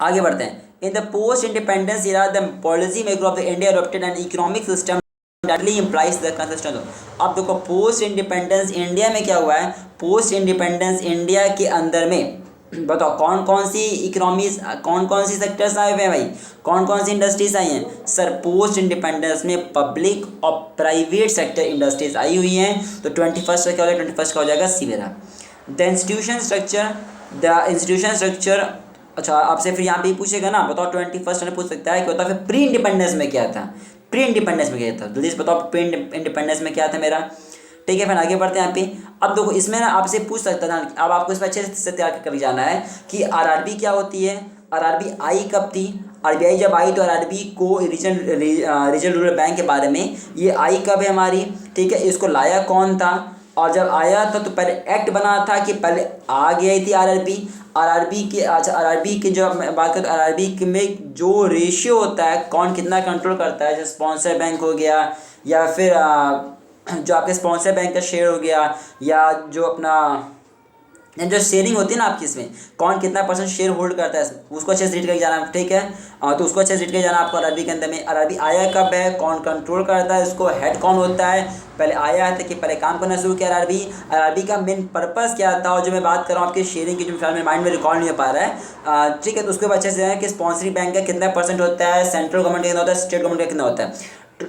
आगे बढ़ते हैं। In the post independence era the policy maker of the India adopted an economic system implies the consistency। अब देखो पोस्ट इंडिपेंडेंस इंडिया में क्या हुआ है, पोस्ट इंडिपेंडेंस इंडिया के अंदर में बताओ कौन कौन सी इकोनॉमीज, कौन कौन सी सेक्टर्स आए हुए हैं भाई, कौन कौन सी इंडस्ट्रीज आई हैं। सर पोस्ट इंडिपेंडेंस में पब्लिक और प्राइवेट सेक्टर इंडस्ट्रीज आई हुई हैं। तो 21st का क्या हो जाएगा, 21st का हो जाएगा सी मेरा। द इंस्टीट्यूशन स्ट्रक्चर, अच्छा आपसे फिर यहाँ पे ही पूछेगा ना, बताओ 21st में पूछ सकता है कि बताओ फिर प्री इंडिपेंडेंस में क्या था, प्री इंडिपेंडेंस में क्या था, जल्दी से बताओ प्री इंडिपेंडेंस में क्या था मेरा, ठीक है। फिर आगे बढ़ते हैं यहाँ पे। अब देखो इसमें ना आपसे पूछ सकता था, अब आपको इसमें अच्छे से तैयार कर जाना है कि RRB क्या होती है, RRB आई कब थी, RBI जब आई तो RRB को रीजनल रूरल बैंक के बारे में, ये आई कब है हमारी, ठीक है, इसको लाया कौन था, और जब आया था तो पहले एक्ट बना था कि पहले आ गई थी RRB के। अच्छा RRB की जब मैं बात करूँ तो RRB में जो रेशियो होता है, कौन कितना कंट्रोल करता है, जैसे स्पॉन्सर बैंक हो गया, या फिर जो आपके स्पॉन्सर बैंक का शेयर हो गया, या जो अपना जो शेयरिंग होती है ना आपकी, इसमें कौन कितना परसेंट शेयर होल्ड करता है, उसको अच्छे से रीड करके जाना, ठीक है। तो उसको अच्छे से रीड करके जाना आपको अरबी के अंदर में। अरबी आया कब है, कौन कंट्रोल करता है इसको, हेड कौन होता है, पहले आया था कि पहले काम करना शुरू किया अरबी, अरबी का मेन पर्पस क्या था, और जो मैं बात कर रहा हूँ आपकी शेयरिंग की जो फिलहाल मेरे माइंड में रिकॉर्ड नहीं हो पा रहा है, ठीक है। तो उसके बाद अच्छे से है कि स्पॉन्सरिंग बैंक का कितना परसेंट होता है, सेंट्रल गवर्नमेंट का कितना होता है, स्टेट गवर्नमेंट का कितना होता है,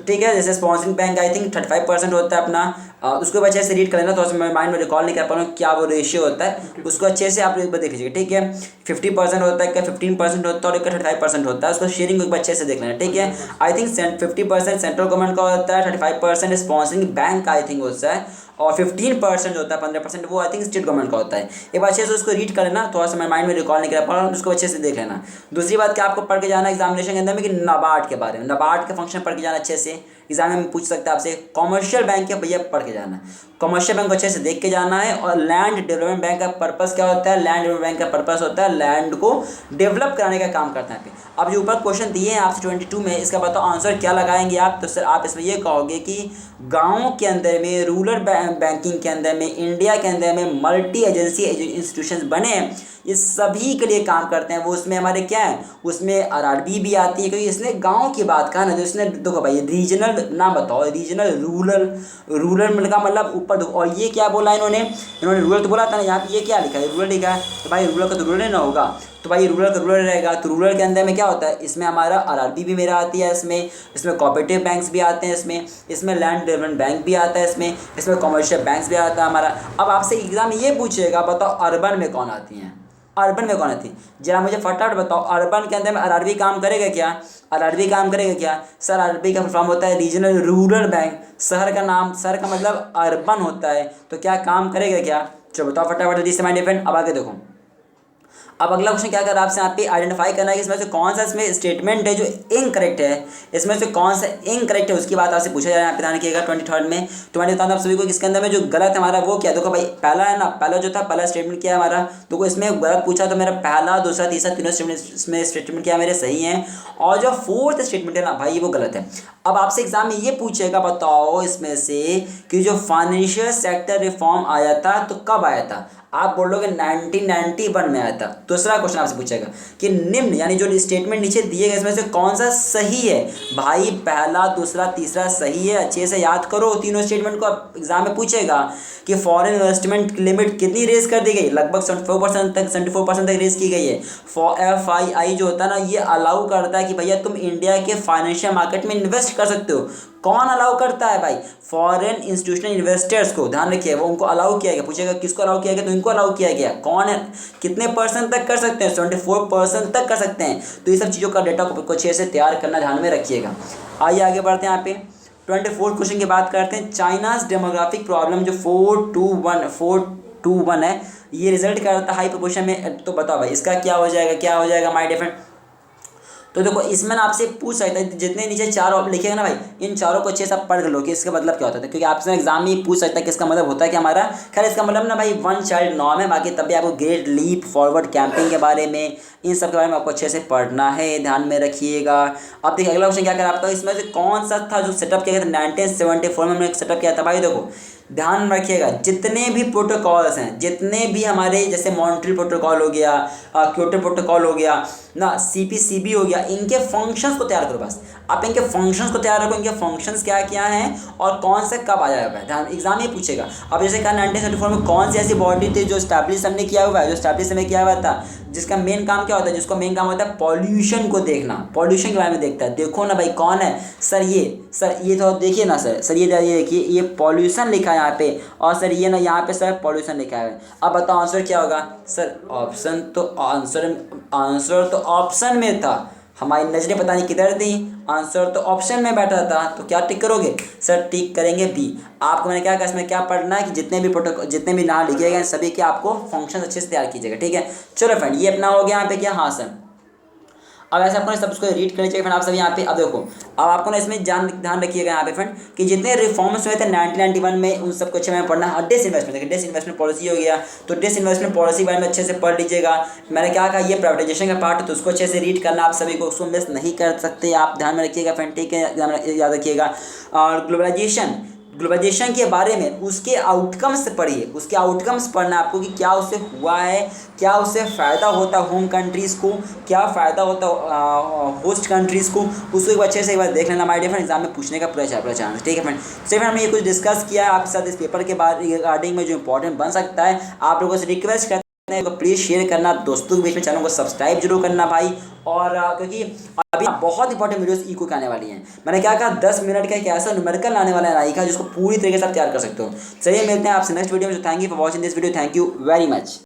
ठीक है। जैसे स्पॉन्सरिंग बैंक आई थिंक 35% होता है अपना, उसको अच्छे से रीड कर लेना, तो मैं माइंड में रिकॉल नहीं कर पा रहा हूँ क्या वो रेशियो होता है, उसको अच्छे से आप एक बार देख लीजिएगा, ठीक है। 50% होता है, क्या 15% होता है, और एक 35% होता है, उसको शेयरिंग एक बार अच्छे से देख लेना, ठीक है। आई थिंक 50% सेंट्रल गवर्नमेंट का होता है, 35% स्पॉन्सरिंग बैंक का आई थिंक होता है, और 15% होता है, 15% वो आई थिंक स्टेट गवर्नमेंट का होता है। एक बार अच्छे से उसको रीड कर लेना, थोड़ा सा मैं माइंड में रिकॉल नहीं कर पा रहा हूँ, उसको अच्छे से देख लेना। दूसरी बात क्या आपको पढ़ के जाना एग्जामिनेशन के अंदर में कि नाबार्ड के बारे में, नाबार्ड के फंक्शन पढ़ के जाना अच्छे से, एग्जाम में पूछ सकता है आपसे। कॉमर्शियल बैंक के भैया पढ़ के जाना, कॉमर्शियल बैंक को अच्छे से देख के जाना है। और लैंड डेवलपमेंट बैंक का पर्पस क्या होता है, लैंड डेवलपमेंट बैंक का पर्पस होता है लैंड को डेवलप कराने का काम करता है। अब जो ऊपर क्वेश्चन दिए हैं आपसे 22 में, इसका बताओ आंसर क्या लगाएंगे आप, तो सर आप इसमें ये कहोगे कि गाँव के अंदर में रूरल बैंकिंग के अंदर में इंडिया के अंदर में मल्टी एजेंसी इंस्टीट्यूशन बने, ये सभी के लिए काम करते हैं। वो उसमें हमारे क्या है, उसमें आरआरबी भी आती है, क्योंकि इसने गांव की बात कहा ना, तो इसने देखो भाई रीजनल नाम बताओ, रीजनल रूरल, रूरल का मतलब ऊपर दो, और ये क्या बोला इन्होंने रूरल तो बोला था ना, यहाँ पे ये क्या लिखा है, रूरल लिखा है, तो भाई रूरल का तो रूरल ना होगा, तो भाई रूरल का रूरल रहेगा। तो रूरल के अंदर में क्या होता है, इसमें हमारा आरआरबी भी मेरा आती है, इसमें कोऑपरेटिव बैंक्स भी आते हैं, इसमें लैंड डेवलपमेंट बैंक भी आता है, इसमें कॉमर्शियल बैंक्स भी आता है हमारा। अब आपसे एग्जाम ये पूछेगा बताओ अर्बन में कौन आती हैं, अर्बन में कौन आती है, जरा मुझे फटाफट बताओ, अर्बन के अंदर में आरआरबी काम करेगा क्या, आरआरबी काम करेगा क्या। सर आरआरबी का फॉर्म होता है रीजनल रूरल बैंक, शहर का नाम, शहर का मतलब अर्बन होता है, तो क्या काम करेगा क्या, चलो बताओ फटाफट जल्दी से माय डियर फ्रेंड। अब आगे देखो, अब अगला क्वेश्चन क्या कर रहा है आपसे, यहाँ पे आइडेंटिफाई करना है कि इसमें से कौन सा इसमें स्टेटमेंट है जो इनकरेक्ट है, इसमें से कौन सा इनकरेक्ट है उसकी बात आपसे पूछा जा रहा है। यहाँ पे ध्यान रखिएगा 23rd में, तो मैंने बताया आप सभी को इसके अंदर में जो गलत है हमारा वो क्या है। देखो भाई पहला है ना, पहला जो था पहला स्टेटमेंट क्या है हमारा, तो इसमें गलत पूछा, तो मेरा पहला दूसरा तीसरा तीनों स्टेटमेंट क्या मेरे सही हैं, और जो फोर्थ स्टेटमेंट है ना भाई वो गलत है। अब आपसे एग्जाम में ये पूछेगा बताओ इसमें से कि जो फाइनेंशियल सेक्टर रिफॉर्म आया था तो कब आया था, आप बोलोगे 1991 में आया था। दूसरा क्वेश्चन आपसे पूछेगा कि निम्न यानी जो स्टेटमेंट नीचे दिए गए इसमें से कौन सा सही है, भाई पहला दूसरा तीसरा सही है, अच्छे से याद करो तीनों स्टेटमेंट को। एग्जाम में पूछेगा कि फॉरेन इन्वेस्टमेंट लिमिट कितनी रेज कर दी गई, लगभग 74% तक रेज की गई है। FII जो होता है ना, ये अलाउ करता है कि भैया तुम इंडिया के फाइनेंशियल मार्केट में इन्वेस्ट कर सकते हो। कौन अलाउ करता है भाई, फॉरेन इंस्टीट्यूशनल इन्वेस्टर्स को, ध्यान रखिए वो उनको अलाउ किया गया। पूछेगा किसको अलाउ किया गया, तो इनको अलाउ किया गया। कौन है, कितने परसेंट तक कर सकते हैं, 74% तक कर सकते हैं। तो ये सब चीज़ों का डेटा को अच्छे से तैयार करना ध्यान में रखिएगा। आइए आगे बढ़ते हैं, यहाँ पे 24th क्वेश्चन की बात करते हैं। चाइनाज डेमोग्राफिक प्रॉब्लम जो 421 है, ये रिजल्ट करता है हाई प्रोपोर्शन में। तो बताओ भाई इसका क्या हो जाएगा माय डियर फ्रेंड। तो देखो इसमें ना आपसे पूछ सकता है, जितने नीचे चार लिखेगा ना भाई, इन चारों को अच्छे से आप पढ़ लो कि इसका मतलब क्या होता है, क्योंकि आपसे एग्जाम में पूछ सकता है कि इसका मतलब होता है कि हमारा, खैर इसका मतलब ना भाई वन चाइल्ड नॉर्म है, बाकी तब भी आपको ग्रेट लीप फॉरवर्ड कैंपिंग के बारे में, इन सब के बारे में आपको अच्छे से पढ़ना है, ध्यान में रखिएगा। अब देखिए अगला क्वेश्चन क्या करा आपका, इसमें से कौन सा था जो सेटअप किया गया था 1974 में हमने सेटअप किया था। भाई देखो ध्यान रखिएगा, जितने भी प्रोटोकॉल्स हैं, जितने भी हमारे जैसे मॉन्ट्रियल प्रोटोकॉल हो गया, क्योटो प्रोटोकॉल हो गया ना, CPCB हो गया, इनके फंक्शंस को तैयार करो। बस आप इनके फंक्शंस को तैयार रखो, इनके फंक्शंस क्या क्या हैं और कौन से कब आया हुआ है, ध्यान एग्जाम में पूछेगा। अब जैसे कहा 1974 में कौन सी ऐसी बॉडी थी जो स्टैब्लिश हमने किया हुआ है, जो स्टैब्लिश हमने किया हुआ था, जिसका मेन काम क्या होता है, जिसको मेन काम होता है पॉल्यूशन को देखना, पॉल्यूशन के बारे में देखता है। देखो ना भाई कौन है, सर ये तो देखिए ना सर ये देखिए, ये पॉल्यूशन लिखा है यहाँ पे, और सर ये ना यहाँ पे सर पॉल्यूशन लिखा है। अब बताओ आंसर क्या होगा सर, आंसर तो ऑप्शन में था, हमारी नजरें पता नहीं किधर थी, आंसर तो ऑप्शन में बैठा था। तो क्या टिक करोगे सर, टिक करेंगे बी। आपको मैंने क्या कहा, इसमें क्या पढ़ना है कि जितने भी प्रोटोकॉल, जितने भी नाम लिखे गए सभी के आपको फंक्शन अच्छे से तैयार कीजिएगा, ठीक है। चलो फ्रेंड ये अपना हो गया यहाँ पे क्या, हाँ सर। अब ऐसे आपको सब उसको रीड करनी चाहिए फ्रेंड, आप सभी यहाँ पे। अब देखो अब आपको ना इसमें ध्यान रखिएगा यहाँ पे फ्रेंड कि जितने रिफॉर्म्स हुए थे 1991 में, उन सबको अच्छे में पढ़ना। डिसइन्वेस्टमेंट, देखिए डिसइन्वेस्टमेंट पॉलिसी हो गया, तो डिसइन्वेस्टमेंट पॉलिसी के बारे में अच्छे से पढ़ लीजिएगा। मैंने क्या कहा, ये प्राइवेटाइजेशन का पार्ट है, तो उसको अच्छे से रीड करना, आप सभी को उसको मिस नहीं कर सकते, आप ध्यान में रखिएगा फ्रेंड, ठीक है, याद रखिएगा। और ग्लोबलाइजेशन ग्लोबलाइजेशन के बारे में उसके आउटकम्स पढ़िए, उसके आउटकम्स पढ़ना आपको कि क्या उससे हुआ है, क्या उससे फ़ायदा होता होम कंट्रीज़ को, क्या फ़ायदा होता होस्ट कंट्रीज़ को, उसको एक अच्छे से एक बार देख लेना माय डियर फ्रेंड, एग्जाम में पूछने का पूरा चांस। ठीक है फ्रेंड, चलिए फ्रेंड हमने ये कुछ डिस्कस किया आपके साथ इस पेपर के बाद रिगार्डिंग में जो इंपॉर्टेंट बन सकता है। आप लोगों से रिक्वेस्ट करते हैं प्लीज़ शेयर करना दोस्तों के बीच में, चैनल को सब्सक्राइब जरूर करना भाई। और क्योंकि अभी बहुत इंपॉर्टेंट वीडियोस इको के आने वाली हैं। मैंने क्या कहा 10 मिनट का एक ऐसा न्यूमेरिकल आने वाला है नाई का जिसको पूरी तरीके से आप तैयार कर सकते हो। चलिए मिलते हैं आपसे नेक्स्ट वीडियो में। Thank you for watching this video, thank you very much.